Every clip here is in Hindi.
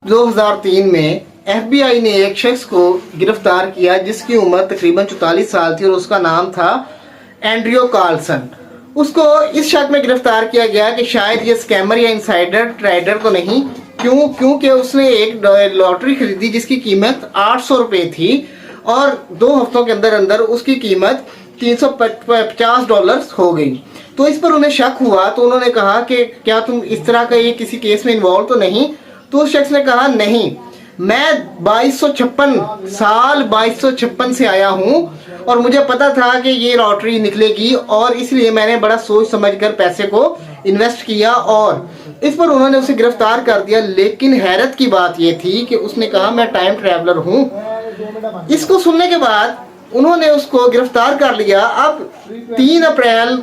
2003 में एफबीआई ने एक शख्स को गिरफ्तार किया जिसकी उम्र तकरीबन 44 साल थी और उसका नाम था एंड्रियो कार्लसन। उसको इस शक में गिरफ्तार किया गया कि शायद ये स्कैमर या इनसाइडर ट्रेडर तो नहीं, क्योंकि उसने एक लॉटरी खरीदी जिसकी कीमत 800 रुपये थी और 2 हफ्तों के अंदर अंदर उसकी कीमत $350 हो गई। तो इस पर उन्हें शक हुआ, तो उन्होंने कहा कि क्या तुम इस तरह का ये किसी केस में इन्वॉल्व तो नहीं? तो उस शख्स ने कहा नहीं, मैं 2256 से आया हूँ और मुझे पता था कि ये लॉटरी निकलेगी और इसलिए मैंने बड़ा सोच समझकर पैसे को इन्वेस्ट किया और इस पर उन्होंने उसे गिरफ्तार कर दिया। लेकिन हैरत की बात ये थी कि उसने कहा मैं टाइम ट्रैवलर हूँ। इसको सुनने के बाद उन्होंने उसको गिरफ्तार कर लिया। अब 3 अप्रैल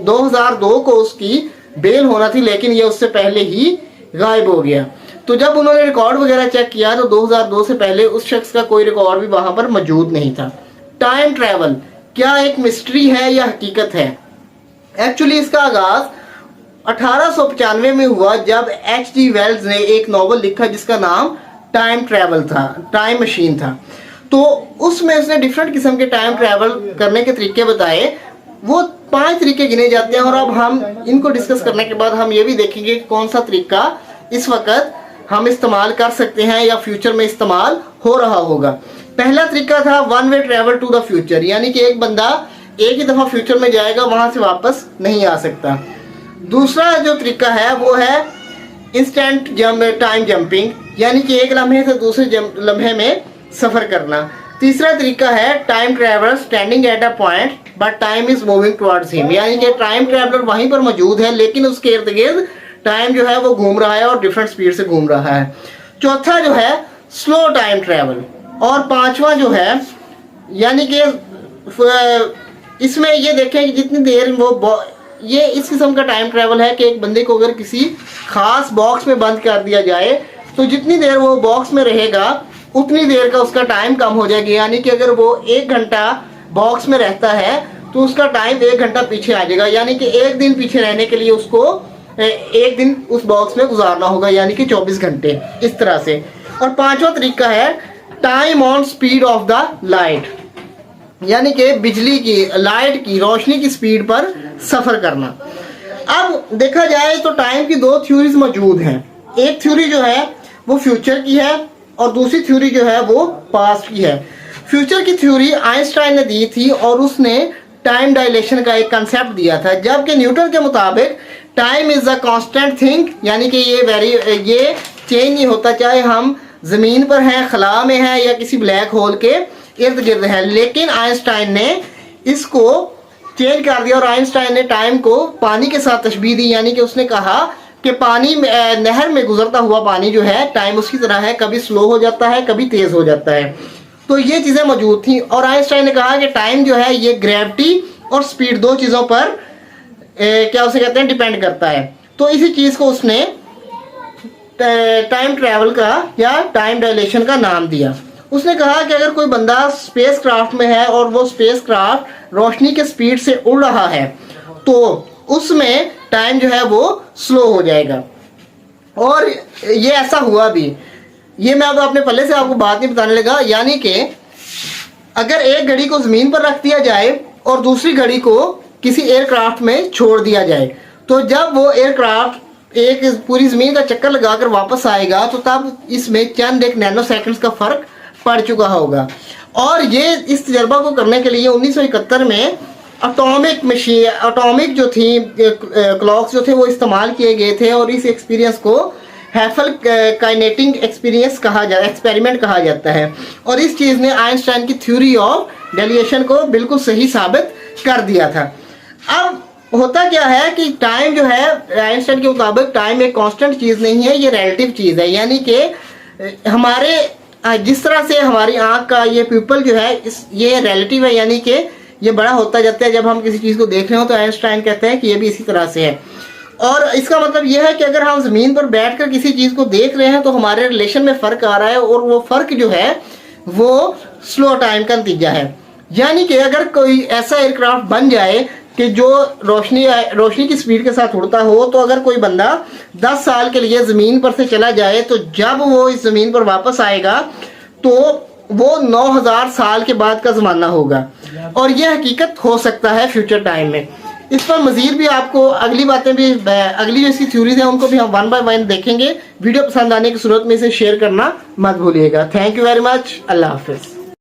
2002 को उसकी बेल होना थी, लेकिन ये उससे पहले ही गायब हो गया। तो जब उन्होंने रिकॉर्ड वगैरह चेक किया तो 2002 से पहले उस शख्स का कोई रिकॉर्ड भी वहां पर मौजूद नहीं था। टाइम ट्रैवल क्या एक मिस्ट्री है या हकीकत है? एक्चुअली इसका आगाज 1895 में हुआ जब H.G. वेल्स ने एक नॉवल लिखा जिसका नाम टाइम ट्रैवल था, टाइम मशीन था। तो उसमें उसने डिफरेंट किस्म के टाइम ट्रैवल करने के तरीके बताए। वो 5 तरीके गिने जाते हैं और अब हम इनको डिस्कस करने के बाद हम ये भी देखेंगे कि कौन सा तरीका इस वक्त हम इस्तेमाल कर सकते हैं या फ्यूचर में इस्तेमाल हो रहा होगा। पहला तरीका था one way travel to the future, यानी कि एक बंदा एक ही दफा फ्यूचर में जाएगा, वहां से वापस नहीं आ सकता। दूसरा जो तरीका है वो है इंस्टेंट टाइम जंपिंग, यानी कि एक लम्हे से दूसरे लम्हे में सफर करना। तीसरा तरीका है time traveller standing at a point but time is moving towards him, यानी कि टाइम ट्रैवलर वहीं पर मौजूद है लेकिन उसके इर्द गिर्द टाइम जो है वो घूम रहा है और डिफरेंट स्पीड से घूम रहा है। चौथा जो है स्लो टाइम ट्रैवल और पांचवा जो है यानी कि इसमें ये देखें कि जितनी देर वो ये इस किस्म का टाइम ट्रैवल है कि एक बंदे को अगर किसी खास बॉक्स में बंद कर दिया जाए तो जितनी देर वो बॉक्स में रहेगा उतनी देर का उसका टाइम कम हो जाएगा। यानी कि अगर वो 1 घंटा बॉक्स में रहता है तो उसका टाइम 1 घंटा पीछे आ जाएगा, यानी कि 1 दिन पीछे रहने के लिए उसको 1 दिन उस बॉक्स में गुजारना होगा, यानी कि 24 घंटे इस तरह से। और पांचवा तरीका है time on speed of the light, यानी कि बिजली की लाइट की रोशनी की स्पीड पर सफर करना। अब देखा जाए तो टाइम की 2 थ्योरीज मौजूद हैं। एक थ्योरी जो है वो फ्यूचर की है और दूसरी थ्योरी जो है वो पास्ट की है। फ्यूचर की थ्योरी आइंस्टाइन ने दी थी और उसने टाइम डायलेशन का एक कंसेप्ट दिया था, जबकि न्यूटन के मुताबिक time is a constant thing, यानी कि ये चेंज नहीं होता, चाहे हम जमीन पर हैं, खला में हैं या किसी ब्लैक होल के इर्द गिर्द हैं। लेकिन आइंस्टाइन ने इसको चेंज कर दिया और आइंस्टाइन ने टाइम को पानी के साथ तशबीह दी, यानी कि उसने कहा कि पानी नहर में गुजरता हुआ पानी जो है टाइम उसकी तरह है, कभी स्लो हो जाता है कभी तेज हो जाता है। तो ये चीजें मौजूद थी और आइंस्टाइन ने कहा कि टाइम जो है ये ग्रेविटी और स्पीड 2 चीजों पर क्या उसे कहते हैं डिपेंड करता है। तो इसी चीज को उसने टाइम ट्रैवल का या टाइम डायलेशन का नाम दिया। उसने कहा कि अगर कोई बंदा स्पेस क्राफ्ट में है और वो स्पेस क्राफ्ट रोशनी के स्पीड से उड़ रहा है तो उसमें टाइम जो है वो स्लो हो जाएगा। और ये ऐसा हुआ भी, ये मैं अब अपने पल्ले से आपको बात नहीं बताने लगा। यानी कि अगर एक घड़ी को जमीन पर रख दिया जाए और दूसरी घड़ी को किसी एयरक्राफ्ट में छोड़ दिया जाए तो जब वो एयरक्राफ्ट एक पूरी जमीन का चक्कर लगाकर वापस आएगा तो तब इसमें चंद एक नैनो सेकंड्स का फर्क पड़ चुका होगा। और ये इस तजर्बा को करने के लिए 1971 में एटॉमिक जो थी क्लॉक्स जो थे वो इस्तेमाल किए गए थे और इस एक्सपीरियंस को हैफल काइनेटिक एक्सपेरिमेंट कहा जाता है। और इस चीज़ ने आइंस्टाइन की थ्योरी ऑफ डायलेशन को बिल्कुल सही साबित कर दिया था। अब होता क्या है कि टाइम जो है आइंस्टाइन के मुताबिक टाइम एक कांस्टेंट चीज़ नहीं है, ये रिलेटिव चीज़ है। यानी कि हमारे जिस तरह से हमारी आँख का ये प्यूपल जो है ये रिलेटिव है, यानी कि ये बड़ा होता जाता है। जब हम किसी चीज़ को देख रहे हो तो आइंस्टाइन कहते हैं कि ये भी इसी तरह से है। और इसका मतलब यह है कि अगर हम ज़मीन पर बैठकर किसी चीज़ को देख रहे हैं तो हमारे रिलेशन में फ़र्क आ रहा है और वो फ़र्क जो है वो स्लो टाइम का नतीजा है। यानी कि अगर कोई ऐसा एयरक्राफ्ट बन जाए कि जो रोशनी की स्पीड के साथ उड़ता हो, तो अगर कोई बंदा 10 साल के लिए ज़मीन पर से चला जाए तो जब वो इस ज़मीन पर वापस आएगा तो वो 9000 साल के बाद का ज़माना होगा। और यह हकीकत हो सकता है फ्यूचर टाइम में। इस पर मज़ीद भी आपको अगली बातें भी, अगली जो इसकी थ्योरीज हैं उनको भी हम 1 बाय 1 देखेंगे। वीडियो पसंद आने की सूरत में इसे शेयर करना मत भूलिएगा। Thank you very much. अल्लाह हाफिज़।